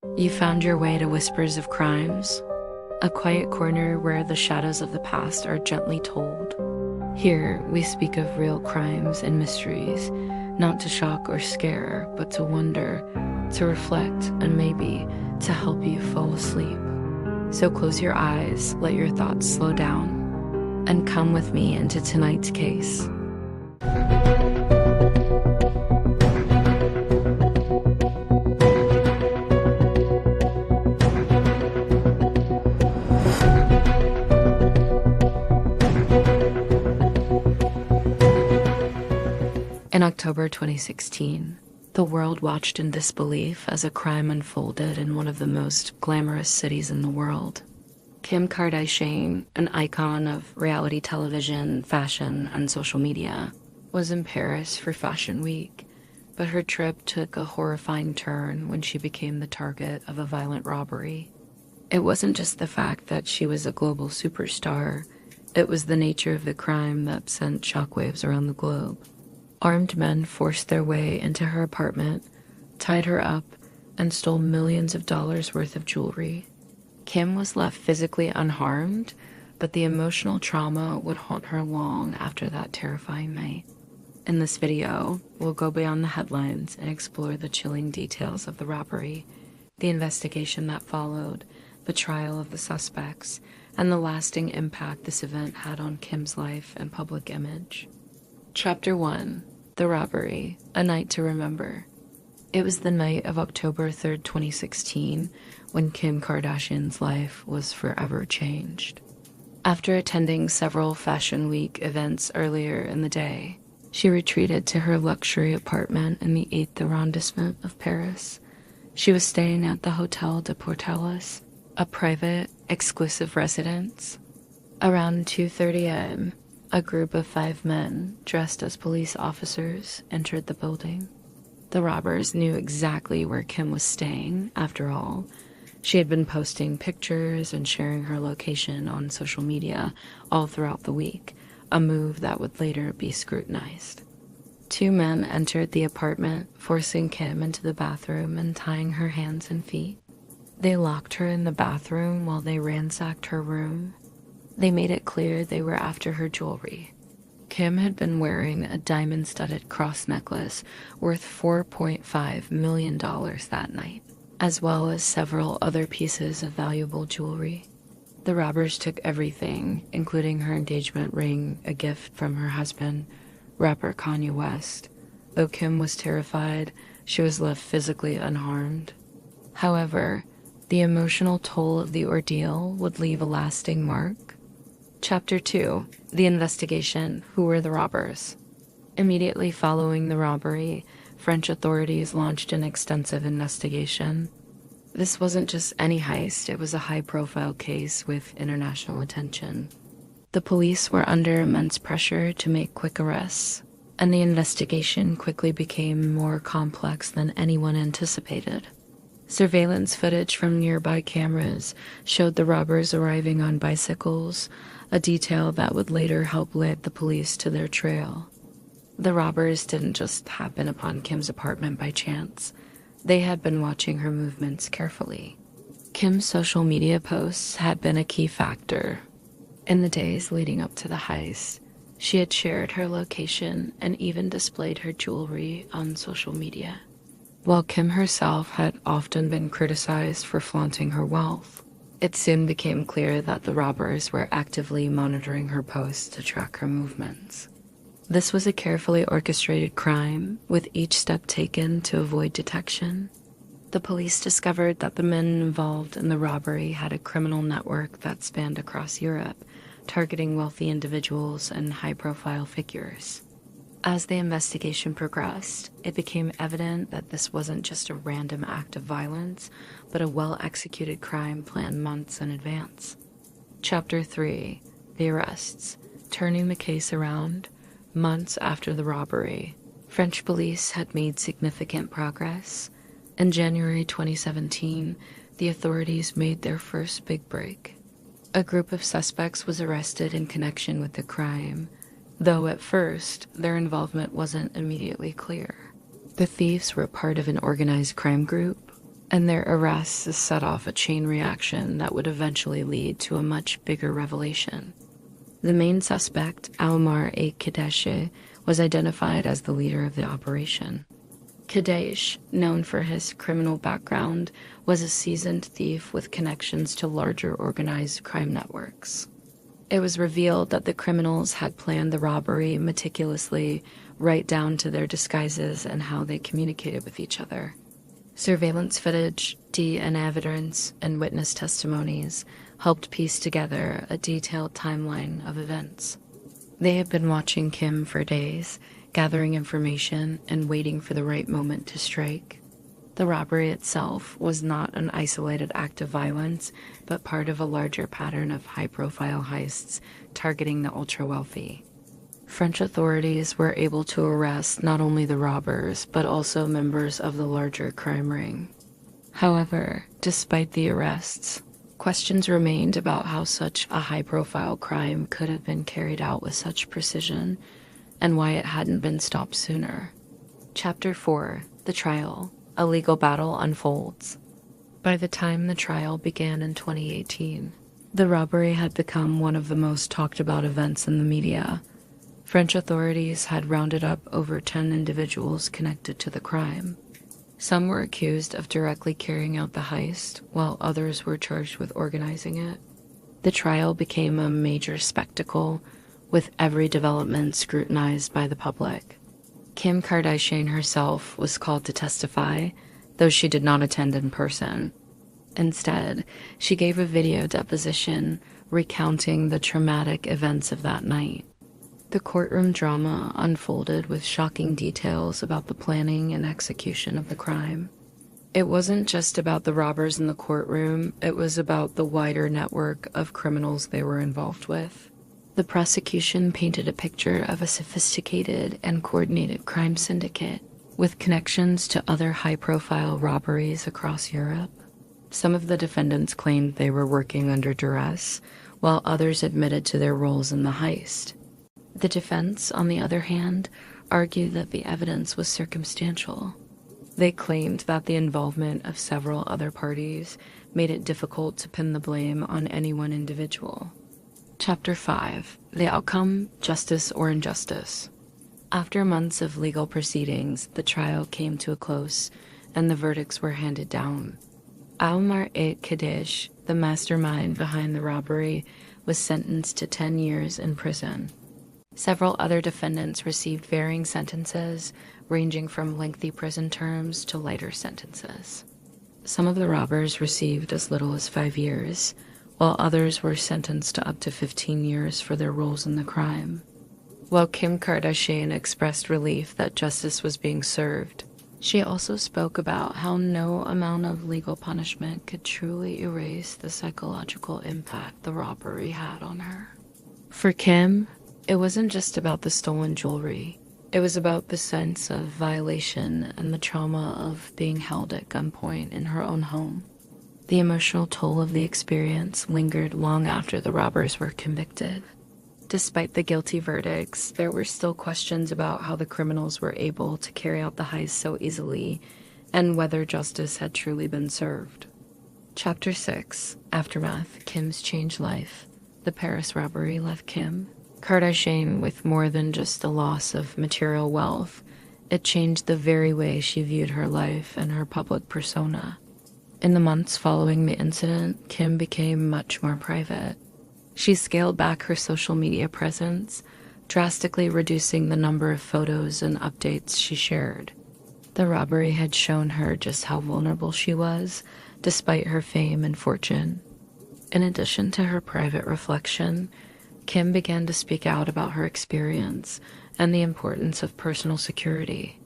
You found your way to Whispers of Crimes, a quiet corner where the shadows of the past are gently told. Here, we speak of real crimes and mysteries, not to shock or scare, but to wonder, to reflect, and maybe to help you fall asleep. So close your eyes, let your thoughts slow down, and come with me into tonight's case. In October 2016, the world watched in disbelief as a crime unfolded in one of the most glamorous cities in the world. Kim Kardashian, an icon of reality television, fashion, and social media, was in Paris for Fashion Week, but her trip took a horrifying turn when she became the target of a violent robbery. It wasn't just the fact that she was a global superstar, it was the nature of the crime that sent shockwaves around the globe. Armed men forced their way into her apartment, tied her up, and stole millions of dollars worth of jewelry. Kim was left physically unharmed, but the emotional trauma would haunt her long after that terrifying night. In this video, we'll go beyond the headlines and explore the chilling details of the robbery, the investigation that followed, the trial of the suspects, and the lasting impact this event had on Kim's life and public image. Chapter 1. The Robbery, a Night to Remember. It was the night of October 3rd, 2016, when Kim Kardashian's life was forever changed. After attending several Fashion Week events earlier in the day, she retreated to her luxury apartment in the 8th arrondissement of Paris. She was staying at the Hotel de Portales, a private, exclusive residence. Around 2:30 a.m., a group of 5 men, dressed as police officers, entered the building. The robbers knew exactly where Kim was staying, after all. She had been posting pictures and sharing her location on social media all throughout the week, a move that would later be scrutinized. 2 men entered the apartment, forcing Kim into the bathroom and tying her hands and feet. They locked her in the bathroom while they ransacked her room. They made it clear they were after her jewelry. Kim had been wearing a diamond-studded cross necklace worth $4.5 million that night, as well as several other pieces of valuable jewelry. The robbers took everything, including her engagement ring, a gift from her husband, rapper Kanye West. Though Kim was terrified, she was left physically unharmed. However, the emotional toll of the ordeal would leave a lasting mark. Chapter 2. The Investigation. Who were the robbers? Immediately following the robbery, French authorities launched an extensive investigation. This wasn't just any heist, it was a high-profile case with international attention. The police were under immense pressure to make quick arrests, and the investigation quickly became more complex than anyone anticipated. Surveillance footage from nearby cameras showed the robbers arriving on bicycles, a detail that would later help lead the police to their trail. The robbers didn't just happen upon Kim's apartment by chance. They had been watching her movements carefully. Kim's social media posts had been a key factor. In the days leading up to the heist, she had shared her location and even displayed her jewelry on social media. While Kim herself had often been criticized for flaunting her wealth, it soon became clear that the robbers were actively monitoring her posts to track her movements. This was a carefully orchestrated crime, with each step taken to avoid detection. The police discovered that the men involved in the robbery had a criminal network that spanned across Europe, targeting wealthy individuals and high-profile figures. As the investigation progressed, it became evident that this wasn't just a random act of violence, but a well-executed crime planned months in advance. Chapter 3. The Arrests. Turning the case around, months after the robbery, French police had made significant progress. In January 2017, the authorities made their first big break. A group of suspects was arrested in connection with the crime, though at first, their involvement wasn't immediately clear. The thieves were part of an organized crime group, and their arrests set off a chain reaction that would eventually lead to a much bigger revelation. The main suspect, Aumar Kadesh, was identified as the leader of the operation. Kadesh, known for his criminal background, was a seasoned thief with connections to larger organized crime networks. It was revealed that the criminals had planned the robbery meticulously, right down to their disguises and how they communicated with each other. Surveillance footage, DNA evidence, and witness testimonies helped piece together a detailed timeline of events. They had been watching Kim for days, gathering information and waiting for the right moment to strike. The robbery itself was not an isolated act of violence, but part of a larger pattern of high-profile heists targeting the ultra-wealthy. French authorities were able to arrest not only the robbers, but also members of the larger crime ring. However, despite the arrests, questions remained about how such a high-profile crime could have been carried out with such precision, and why it hadn't been stopped sooner. Chapter 4. The Trial. A legal battle unfolds. By the time the trial began in 2018, the robbery had become one of the most talked about events in the media. French authorities had rounded up over 10 individuals connected to the crime. Some were accused of directly carrying out the heist, while others were charged with organizing it. The trial became a major spectacle, with every development scrutinized by the public. Kim Kardashian herself was called to testify, though she did not attend in person. Instead, she gave a video deposition recounting the traumatic events of that night. The courtroom drama unfolded with shocking details about the planning and execution of the crime. It wasn't just about the robbers in the courtroom, it was about the wider network of criminals they were involved with. The prosecution painted a picture of a sophisticated and coordinated crime syndicate with connections to other high-profile robberies across Europe. Some of the defendants claimed they were working under duress, while others admitted to their roles in the heist. The defense, on the other hand, argued that the evidence was circumstantial. They claimed that the involvement of several other parties made it difficult to pin the blame on any one individual. Chapter 5. The Outcome, Justice or Injustice. After months of legal proceedings, the trial came to a close, and the verdicts were handed down. Aumar Kadesh, the mastermind behind the robbery, was sentenced to 10 years in prison. Several other defendants received varying sentences, ranging from lengthy prison terms to lighter sentences. Some of the robbers received as little as 5 years, while others were sentenced to up to 15 years for their roles in the crime. While Kim Kardashian expressed relief that justice was being served, she also spoke about how no amount of legal punishment could truly erase the psychological impact the robbery had on her. For Kim, it wasn't just about the stolen jewelry. It was about the sense of violation and the trauma of being held at gunpoint in her own home. The emotional toll of the experience lingered long after the robbers were convicted. Despite the guilty verdicts, there were still questions about how the criminals were able to carry out the heist so easily, and whether justice had truly been served. Chapter 6. Aftermath. Kim's changed life. The Paris robbery left Kim Kardashian with more than just the loss of material wealth. It changed the very way she viewed her life and her public persona. In the months following the incident, Kim became much more private. She scaled back her social media presence, drastically reducing the number of photos and updates she shared. The robbery had shown her just how vulnerable she was, despite her fame and fortune. In addition to her private reflection, Kim began to speak out about her experience and the importance of personal security.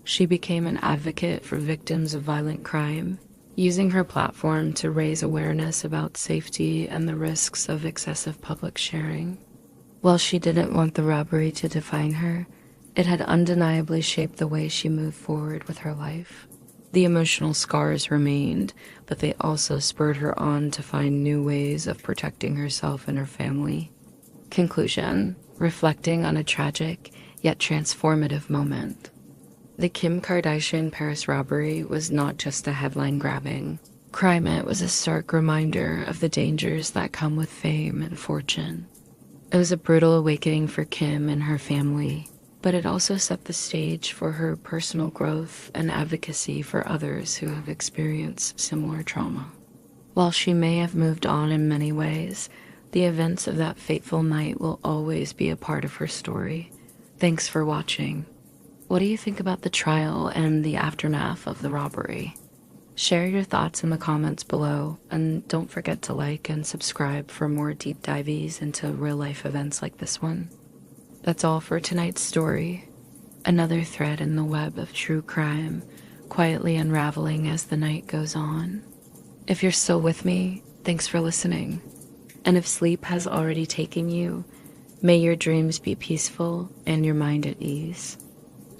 She became an advocate for victims of violent crime, using her platform to raise awareness about safety and the risks of excessive public sharing. While she didn't want the robbery to define her, it had undeniably shaped the way she moved forward with her life. The emotional scars remained, but they also spurred her on to find new ways of protecting herself and her family. Conclusion. Reflecting on a tragic yet transformative moment. The Kim Kardashian Paris robbery was not just a headline-grabbing crime, it was a stark reminder of the dangers that come with fame and fortune. It was a brutal awakening for Kim and her family, but it also set the stage for her personal growth and advocacy for others who have experienced similar trauma. While she may have moved on in many ways, the events of that fateful night will always be a part of her story. Thanks for watching. What do you think about the trial and the aftermath of the robbery? Share your thoughts in the comments below, and don't forget to like and subscribe for more deep dives into real-life events like this one. That's all for tonight's story. Another thread in the web of true crime, quietly unraveling as the night goes on. If you're still with me, thanks for listening. And if sleep has already taken you, may your dreams be peaceful and your mind at ease.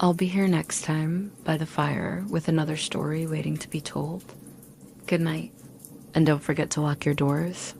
I'll be here next time by the fire with another story waiting to be told. Good night, and don't forget to lock your doors.